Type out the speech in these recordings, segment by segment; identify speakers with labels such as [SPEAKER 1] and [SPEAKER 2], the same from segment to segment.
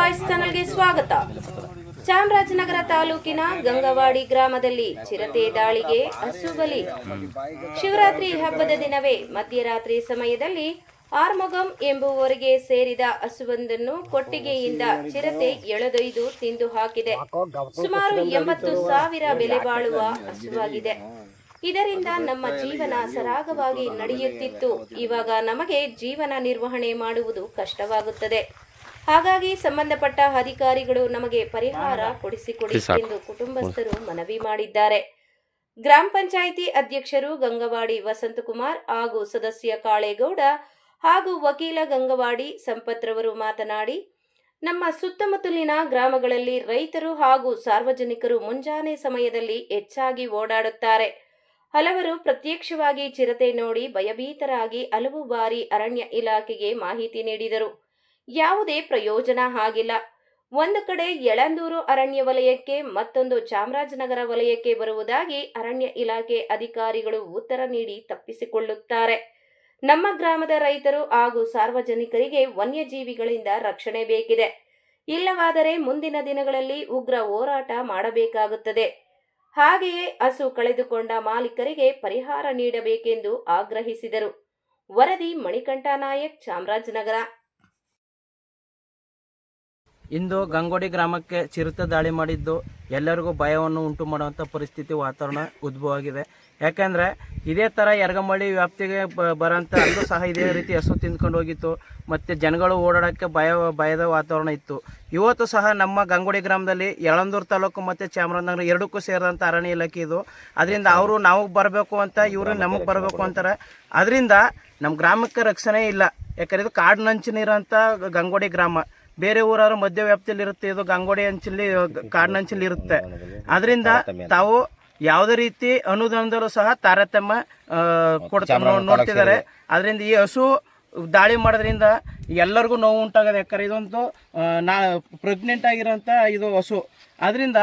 [SPEAKER 1] Voice ಚಾನೆಲ್ಗೆ ಸ್ವಾಗತ. ಚಾಮರಾಜನಗರ ತಾಲೂಕಿನ ಗಂಗವಾಡಿ ಗ್ರಾಮದಲ್ಲಿ ಚಿರತೆ ದಾಳಿಗೆ ಹಸು ಬಲಿ. ಶಿವರಾತ್ರಿ ಹಬ್ಬದ ದಿನವೇ ಮಧ್ಯರಾತ್ರಿ ಸಮಯದಲ್ಲಿ ಆರ್ಮೊಗಂ ಎಂಬುವವರಿಗೆ ಸೇರಿದ ಹಸುವೊಂದನ್ನು ಕೊಟ್ಟಿಗೆಯಿಂದ ಚಿರತೆ ಎಳೆದೊಯ್ದು ತಿಂದು ಹಾಕಿದೆ. ಸುಮಾರು 80,000 ಬೆಲೆ ಬಾಳುವ ಹಸುವಾಗಿದೆ. ಇದರಿಂದ ನಮ್ಮ ಜೀವನ ಸರಾಗವಾಗಿ ನಡೆಯುತ್ತಿತ್ತು. ಇವಾಗ ನಮಗೆ ಜೀವನ ನಿರ್ವಹಣೆ ಮಾಡುವುದು ಕಷ್ಟವಾಗುತ್ತದೆ. ಹಾಗಾಗಿ ಸಂಬಂಧಪಟ್ಟ ಅಧಿಕಾರಿಗಳು ನಮಗೆ ಪರಿಹಾರ ಕೊಡಿಸಿಕೊಡಿ ಎಂದು ಕುಟುಂಬಸ್ಥರು ಮನವಿ ಮಾಡಿದ್ದಾರೆ. ಗ್ರಾಮ ಪಂಚಾಯಿತಿ ಅಧ್ಯಕ್ಷರು ಗಂಗವಾಡಿ ವಸಂತಕುಮಾರ್ ಹಾಗೂ ಸದಸ್ಯ ಕಾಳೇಗೌಡ ಹಾಗೂ ವಕೀಲ ಗಂಗವಾಡಿ ಸಂಪತ್ರವರು ಮಾತನಾಡಿ, ನಮ್ಮ ಸುತ್ತಮುತ್ತಲಿನ ಗ್ರಾಮಗಳಲ್ಲಿ ರೈತರು ಹಾಗೂ ಸಾರ್ವಜನಿಕರು ಮುಂಜಾನೆ ಸಮಯದಲ್ಲಿ ಹೆಚ್ಚಾಗಿ ಓಡಾಡುತ್ತಾರೆ. ಹಲವರು ಪ್ರತ್ಯಕ್ಷವಾಗಿ ಚಿರತೆ ನೋಡಿ ಭಯಭೀತರಾಗಿ ಹಲವು ಬಾರಿ ಅರಣ್ಯ ಇಲಾಖೆಗೆ ಮಾಹಿತಿ ನೀಡಿದರು. ಯಾವುದೇ ಪ್ರಯೋಜನ ಆಗಿಲ್ಲ. ಒಂದು ಕಡೆ ಯಳಂದೂರು ಅರಣ್ಯ ವಲಯಕ್ಕೆ, ಮತ್ತೊಂದು ಚಾಮರಾಜನಗರ ವಲಯಕ್ಕೆ ಬರುವುದಾಗಿ ಅರಣ್ಯ ಇಲಾಖೆ ಅಧಿಕಾರಿಗಳು ಉತ್ತರ ನೀಡಿ ತಪ್ಪಿಸಿಕೊಳ್ಳುತ್ತಾರೆ. ನಮ್ಮ ಗ್ರಾಮದ ರೈತರು ಹಾಗೂ ಸಾರ್ವಜನಿಕರಿಗೆ ವನ್ಯಜೀವಿಗಳಿಂದ ರಕ್ಷಣೆ ಬೇಕಿದೆ. ಇಲ್ಲವಾದರೆ ಮುಂದಿನ ದಿನಗಳಲ್ಲಿ ಉಗ್ರ ಹೋರಾಟ ಮಾಡಬೇಕಾಗುತ್ತದೆ. ಹಾಗೆಯೇ ಹಸು ಕಳೆದುಕೊಂಡ ಮಾಲೀಕರಿಗೆ ಪರಿಹಾರ ನೀಡಬೇಕೆಂದು ಆಗ್ರಹಿಸಿದರು. ವರದಿ ಮಣಿಕಂಠ ನಾಯಕ್, ಚಾಮರಾಜನಗರ.
[SPEAKER 2] ಇಂದು ಗಂಗೋಡಿ ಗ್ರಾಮಕ್ಕೆ ಚಿರತೆ ದಾಳಿ ಮಾಡಿದ್ದು ಎಲ್ಲರಿಗೂ ಭಯವನ್ನು ಉಂಟು ಮಾಡುವಂಥ ಪರಿಸ್ಥಿತಿ ವಾತಾವರಣ ಉದ್ಭವವಾಗಿದೆ. ಯಾಕೆಂದರೆ ಇದೇ ಥರ ಯರಗಮಳ್ಳಿ ವ್ಯಾಪ್ತಿಗೆ ಬರೋಂಥ ಅಲ್ಲೂ ಸಹ ಇದೇ ರೀತಿ ಹಸು ತಿಂದ್ಕೊಂಡು ಹೋಗಿತ್ತು. ಮತ್ತು ಜನಗಳು ಓಡಾಡೋಕ್ಕೆ ಭಯದ ವಾತಾವರಣ ಇತ್ತು. ಇವತ್ತು ಸಹ ನಮ್ಮ ಗಂಗೋಡಿ ಗ್ರಾಮದಲ್ಲಿ ಯಳಂದೂರು ತಾಲೂಕು ಮತ್ತು ಚಾಮರಾಜನಗರ ಎರಡಕ್ಕೂ ಸೇರಿದಂಥ ಅರಣ್ಯ ಇಲಾಖೆ ಇದು. ಅದರಿಂದ ಅವರು ನಾವು ಬರಬೇಕು ಅಂತ, ಇವರು ನಮಗೆ ಬರಬೇಕು ಅಂತಾರೆ. ಅದರಿಂದ ನಮ್ಮ ಗ್ರಾಮಕ್ಕೆ ರಕ್ಷಣೆ ಇಲ್ಲ. ಯಾಕಂದರೆ ಇದು ಕಾಡಿನಂಚಿನಿರೋಂಥ ಗಂಗೋಡಿ ಗ್ರಾಮ. ಬೇರೆ ಊರಾರು ಮಧ್ಯ ವ್ಯಾಪ್ತಿಯಲ್ಲಿ ಇರುತ್ತೆ, ಇದು ಗಂಗೋಡಿ ಅಂಚಲ್ಲಿ ಕಾಡಿನಂಚಲ್ಲಿ ಇರುತ್ತೆ. ಅದರಿಂದ ತಾವು ಯಾವುದೇ ರೀತಿ ಅನುದಾನದಲ್ಲೂ ಸಹ ತಾರತಮ್ಯ ನೋಡ್ತಿದ್ದಾರೆ. ಅದರಿಂದ ಈ ಹಸು ದಾಳಿ ಮಾಡೋದ್ರಿಂದ ಎಲ್ಲರಿಗೂ ನೋವು ಉಂಟಾಗದೆ. ಯಾಕಂದ್ರೆ ಇದೊಂದು ಪ್ರೆಗ್ನೆಂಟ್ ಆಗಿರೋಂಥ ಇದು ಹಸು. ಅದರಿಂದ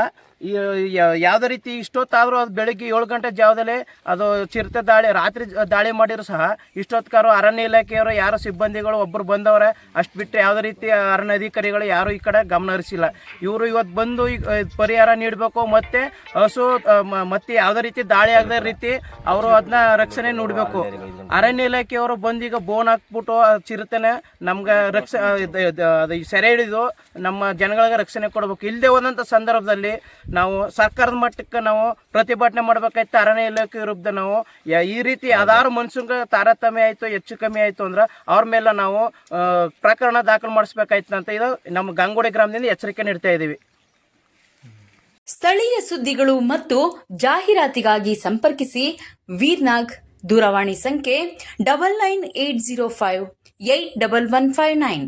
[SPEAKER 2] ಯಾವುದೇ ರೀತಿ ಇಷ್ಟೊತ್ತಾದರೂ ಅದು ಬೆಳಗ್ಗೆ 7 ಗಂಟೆ ಜಾವದಲ್ಲೇ ಅದು ಚಿರತೆ ರಾತ್ರಿ ದಾಳಿ ಮಾಡಿದ್ರು ಸಹ ಇಷ್ಟೊತ್ಕಾರು ಅರಣ್ಯ ಇಲಾಖೆಯವರು ಯಾರು ಸಿಬ್ಬಂದಿಗಳು ಒಬ್ಬರು ಬಂದವರೆ, ಅಷ್ಟು ಬಿಟ್ಟರೆ ಯಾವುದೇ ರೀತಿ ಅರಣ್ಯ ಅಧಿಕಾರಿಗಳು ಯಾರು ಈ ಕಡೆ ಗಮನ ಹರಿಸಿಲ್ಲ. ಇವರು ಇವತ್ತು ಬಂದು ಪರಿಹಾರ ನೀಡಬೇಕು, ಮತ್ತು ಹಸು ಮತ್ತೆ ಯಾವುದೇ ರೀತಿ ದಾಳಿ ಆಗದ ರೀತಿ ಅವರು ಅದನ್ನ ರಕ್ಷಣೆ ನೋಡಬೇಕು. ಅರಣ್ಯ ಇಲಾಖೆಯವರು ಬಂದೀಗ ಬೋನ್ ಹಾಕ್ಬಿಟ್ಟು ಚಿರತೆನೆ ನಮ್ಗೆ ಸೆರೆ ಹಿಡಿದು ನಮ್ಮ ಜನಗಳಿಗೆ ರಕ್ಷಣೆ ಕೊಡಬೇಕು. ಇಲ್ಲದೆ ಹೋದಂಥ ಸಂದರ್ಭದಲ್ಲಿ ನಾವು ಸರ್ಕಾರದ ಮಟ್ಟಕ್ಕೆ ನಾವು ಪ್ರತಿಭಟನೆ ಮಾಡಬೇಕಾಯ್ತು. ಅರಣ್ಯ ಇಲಾಖೆ ವಿರುದ್ಧ ನಾವು ಈ ರೀತಿ ಯಾವ್ದಾದ್ರು ಮನುಷ್ಯಂಗೆ ತಾರತಮ್ಯ ಆಯಿತು, ಹೆಚ್ಚು ಕಮ್ಮಿ ಆಯಿತು ಅಂದ್ರೆ ಅವ್ರ ಮೇಲೆ ನಾವು ಪ್ರಕರಣ ದಾಖಲು ಮಾಡಿಸ್ಬೇಕಾಯ್ತು ಅಂತ ಇದು ನಮ್ಮ ಗಂಗೋಡಿ ಗ್ರಾಮದಿಂದ ಎಚ್ಚರಿಕೆ ನೀಡ್ತಾ ಇದ್ದೀವಿ.
[SPEAKER 3] ಸ್ಥಳೀಯ ಸುದ್ದಿಗಳು ಮತ್ತು ಜಾಹೀರಾತಿಗಾಗಿ ಸಂಪರ್ಕಿಸಿ ವೀರ್ನಾಗ್. ದೂರವಾಣಿ ಸಂಖ್ಯೆ 9980581159.